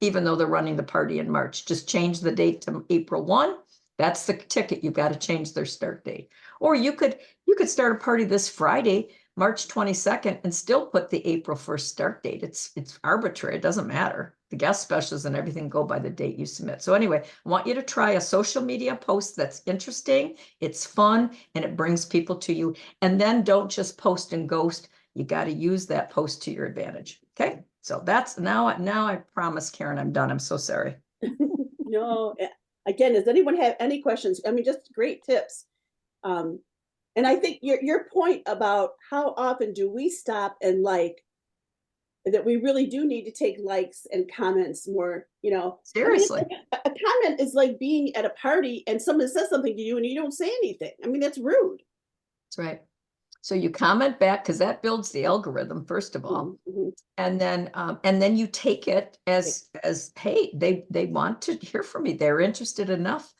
Even though they're running the party in March, just change the date to April 1. That's the ticket. You've got to change their start date. Or you could start a party this Friday, March 22nd, and still put the April 1st start date. It's arbitrary. It doesn't matter. The guest specials and everything go by the date you submit. So anyway, I want you to try a social media post that's interesting, it's fun, and it brings people to you. And then don't just post and ghost. You got to use that post to your advantage. Okay. So that's now I promise, Karen, I'm done. I'm so sorry. No, again, does anyone have any questions? I mean, just great tips. And I think your point about how often do we stop and like, that we really do need to take likes and comments more, you know. Seriously. I mean, a comment is like being at a party and someone says something to you and you don't say anything. I mean, that's rude. That's right. So you comment back because that builds the algorithm, first of all. Mm-hmm. And then you take it as hey, they want to hear from me. They're interested enough.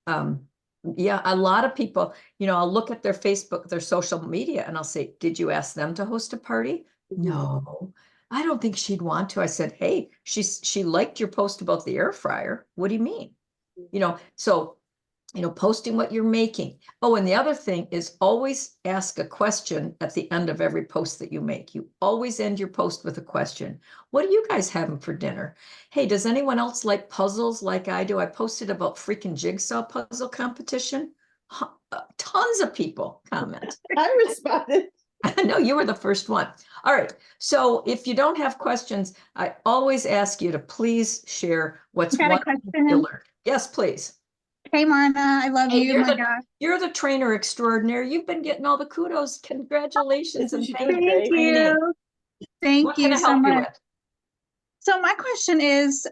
Yeah, a lot of people, you know, I'll look at their Facebook, their social media, and I'll say, did you ask them to host a party? Mm-hmm. No, I don't think she'd want to. I said, hey, she liked your post about the air fryer. What do you mean? You know, so posting what you're making. Oh, and the other thing is always ask a question at the end of every post that you make. You always end your post with a question. What are you guys having for dinner? Hey, does anyone else like puzzles like I do? I posted about freaking jigsaw puzzle competition. Tons of people comment. I responded. I know you were the first one. All right. So if you don't have questions, I always ask you to please share what's Got a one thing you question. learned. Yes, please. Hey, Marna, I love Hey, you. My God. you're the trainer extraordinaire. You've been getting all the kudos. Congratulations and She's thank doing you for great. training. You. Thank What can you I so help you much. with? So my question is,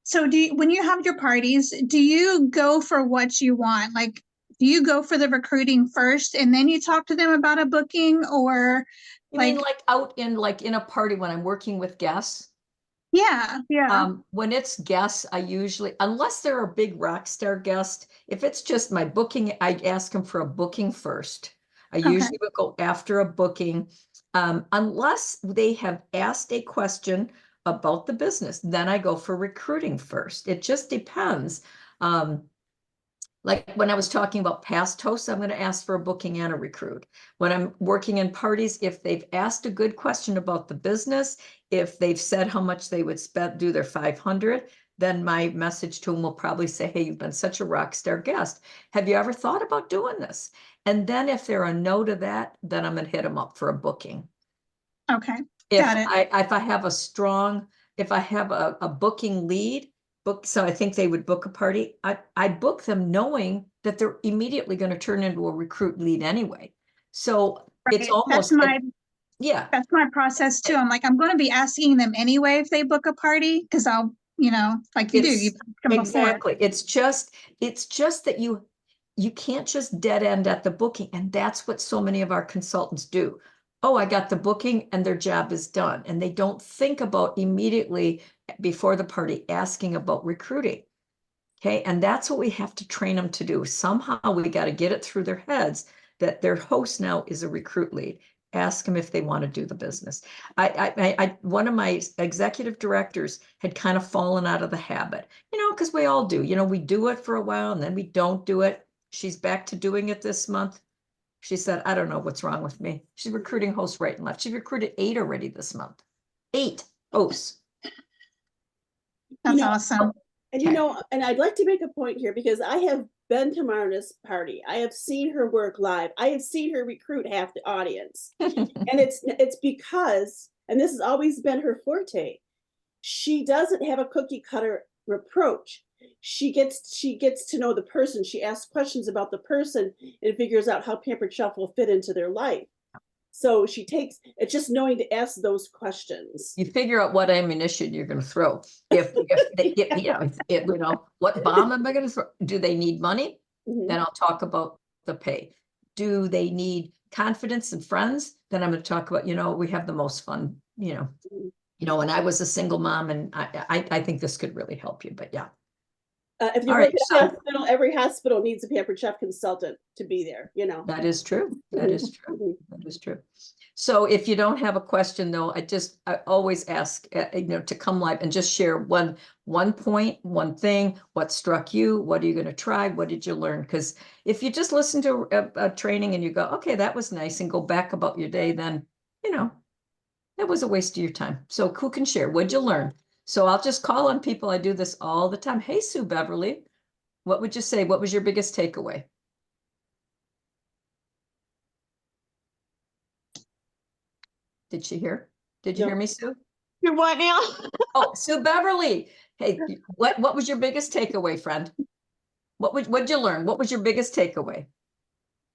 so when you have your parties, do you go for what you want? Like, do you go for the recruiting first and then you talk to them about a booking, or You mean like out in a party when I'm working with guests? yeah. When it's guests, I usually, unless they're a big rock star guest, if it's just my booking, I ask them for a booking first. I Okay. usually would go after a booking, unless they have asked a question about the business, then I go for recruiting first. It just depends. Like when I was talking about past hosts, I'm going to ask for a booking and a recruit. When I'm working in parties, if they've asked a good question about the business, if they've said how much they would spend, do their 500, then my message to them will probably say, hey, you've been such a rock star guest. Have you ever thought about doing this? And then if they're a no to that, then I'm going to hit them up for a booking. Okay. If Got it. if I have a booking lead, so I think they would book a party. I book them knowing that they're immediately going to turn into a recruit lead anyway. So it's Right. almost yeah. That's my process too. I'm like, I'm going to be asking them anyway if they book a party, because I'll, like you It's asked them before. exactly. It's just that you can't just dead end at the booking, and that's what so many of our consultants do. Oh, I got the booking and their job is done, and they don't think about immediately before the party asking about recruiting. Okay, and that's what we have to train them to do. Somehow we got to get it through their heads that their host now is a recruit lead. Ask them if they want to do the business. One of my executive directors had kind of fallen out of the habit, because we all do. We do it for a while and then we don't do it. She's back to doing it this month. She said, I don't know what's wrong with me. She's recruiting hosts right and left. She recruited 8 already this month. 8 hosts. That's awesome. And Okay. and I'd like to make a point here, because I have been to Marna's party. I have seen her work live. I have seen her recruit half the audience. And it's because, and this has always been her forte, she doesn't have a cookie cutter reproach. She gets to know the person. She asks questions about the person and figures out how Pampered Chef will fit into their life. So it's just knowing to ask those questions. You figure out what ammunition you're going to throw. If they get, what bomb am I going to throw? Do they need money? Mhm. Then I'll talk about the pay. Do they need confidence and friends? Then I'm going to talk about, we have the most fun, when I was a single mom, and I think this could really help you, but yeah. If you All work right, at so- a hospital, every hospital needs a Pampered Chef consultant to be there, That is true. That is true. Mhm. That is true. So if you don't have a question though, I always ask, to come live and just share one point, one thing, what struck you, what are you going to try? What did you learn? Because if you just listen to a training and you go, okay, that was nice, and go back about your day, then, that was a waste of your time. So who can share? What'd you learn? So I'll just call on people. I do this all the time. Hey, Sue Beverly, what would you say? What was your biggest takeaway? Did she hear? Did you No. hear me, Sue? You're what now? Oh, Sue Beverly. Hey, what was your biggest takeaway, friend? What'd you learn? What was your biggest takeaway?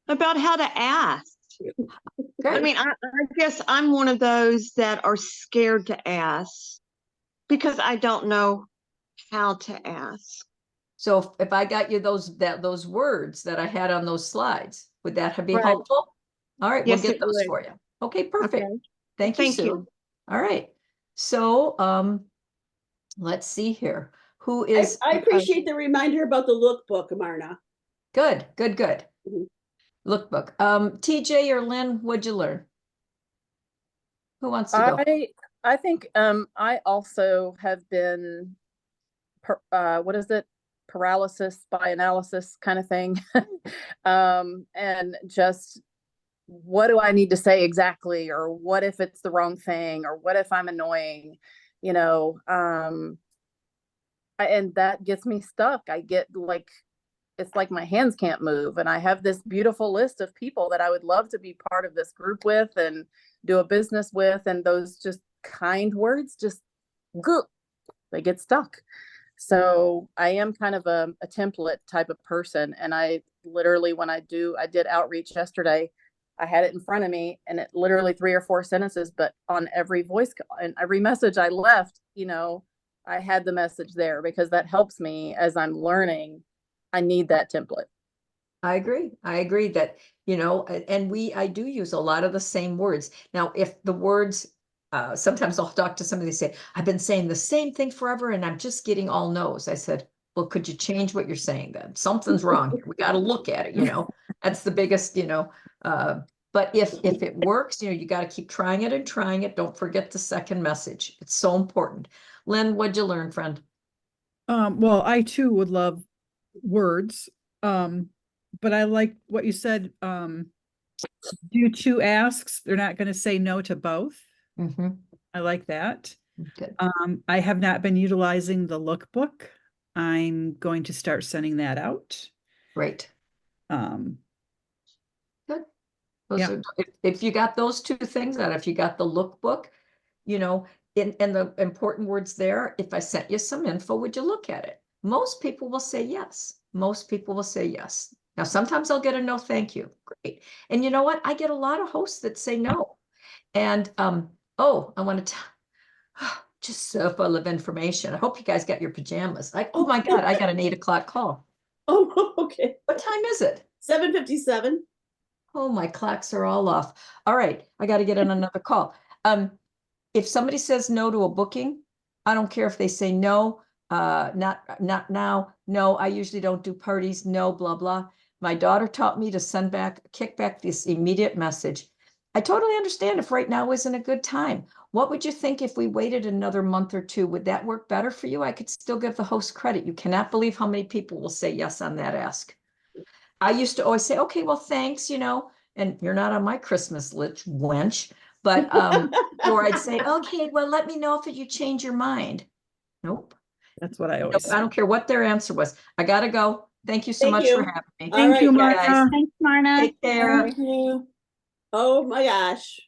About how to ask. I Great. mean, I guess I'm one of those that are scared to ask because I don't know how to ask. So if I got you those words that I had on those slides, would that be Right. helpful? All right, Yes, we'll get it those would. for you. Okay, perfect. Okay. Thank you, Thank Sue. you. All right. So let's see here. Who is I appreciate the reminder about the lookbook, Marna. good? Mhm. Lookbook. TJ or Lynn, what'd you learn? Who wants to go? I think I also have been what is it, paralysis by analysis kind of thing. And just, what do I need to say exactly, or what if it's the wrong thing, or what if I'm annoying, and that gets me stuck. I get like, it's like my hands can't move, and I have this beautiful list of people that I would love to be part of this group with and do a business with, and those just kind words just they get stuck. So I am kind of a template type of person, and I literally, when I did outreach yesterday, I had it in front of me, and it literally 3 or 4 sentences, but on every voice and every message I left, I had the message there, because that helps me as I'm learning. I need that template. I agree. I agree that, and I do use a lot of the same words. Now, if the words, sometimes I'll talk to somebody, say, I've been saying the same thing forever and I'm just getting all no's. I said, well, could you change what you're saying then? Something's wrong here. We got to look at it, that's the biggest, but if it works, you got to keep trying it and trying it. Don't forget the second message. It's so important. Lynn, what'd you learn, friend? Well, I too would love words. But I like what you said, do 2 asks, they're not going to say no to both. Mm-hmm. I like that. Good. I have not been utilizing the lookbook. I'm going to start sending that out. Great. Um, Good. Yeah. If you got those 2 things, that if you got the lookbook, and the important words there, if I sent you some info, would you look at it? Most people will say yes. Most people will say yes. Now, sometimes I'll get a no, thank you. Great. And you know what? I get a lot of hosts that say no. And I want to just so full of information. I hope you guys got your pajamas. Like, oh my God, I got an 8 o'clock call. Oh, okay. What time is it? 7:57. Oh, my clocks are all off. All right, I got to get on another call. If somebody says no to a booking, I don't care if they say no, not now. No, I usually don't do parties. No, blah, blah. My daughter taught me to kick back this immediate message. I totally understand if right now isn't a good time. What would you think if we waited another month or 2? Would that work better for you? I could still give the host credit. You cannot believe how many people will say yes on that ask. I used to always say, okay, well, thanks, and you're not on my Christmas list, wench. But, or I'd say, okay, well, let me know if you change your mind. Nope. that's what I always I say. don't care what their answer was. I gotta go. Thank you so Thank much you. for having me. All Thank right, you, guys. Marna. Thanks, Marna. Take care. Thank you. Oh my gosh.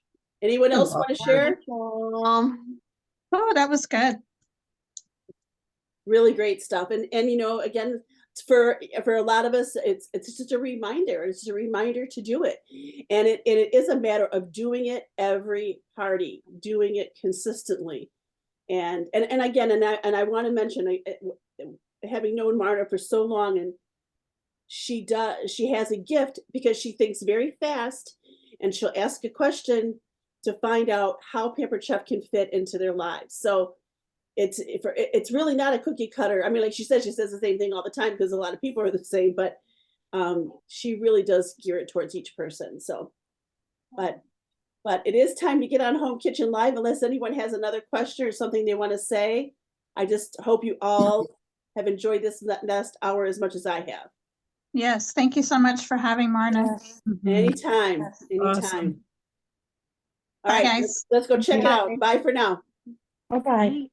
Anyone else want to share? Um, Oh, that was good. really great stuff. And you know, again, for a lot of us, it's just a reminder. It's a reminder to do it, and it is a matter of doing it every party, doing it consistently, and again, and I want to mention, having known Marna for so long, and she has a gift because she thinks very fast, and she'll ask a question to find out how Pampered Chef can fit into their lives. So it's really not a cookie cutter. I mean, like she says the same thing all the time because a lot of people are the same, but she really does gear it towards each person. So, but it is time to get on Home Kitchen Live, unless anyone has another question or something they want to say. I just hope you all have enjoyed this last hour as much as I have. Yes, thank you so much for having Marna. Yes. Mhm. Anytime, Yes. anytime. Awesome. All Bye, right, guys. let's go check it out. Bye for now. Bye-bye.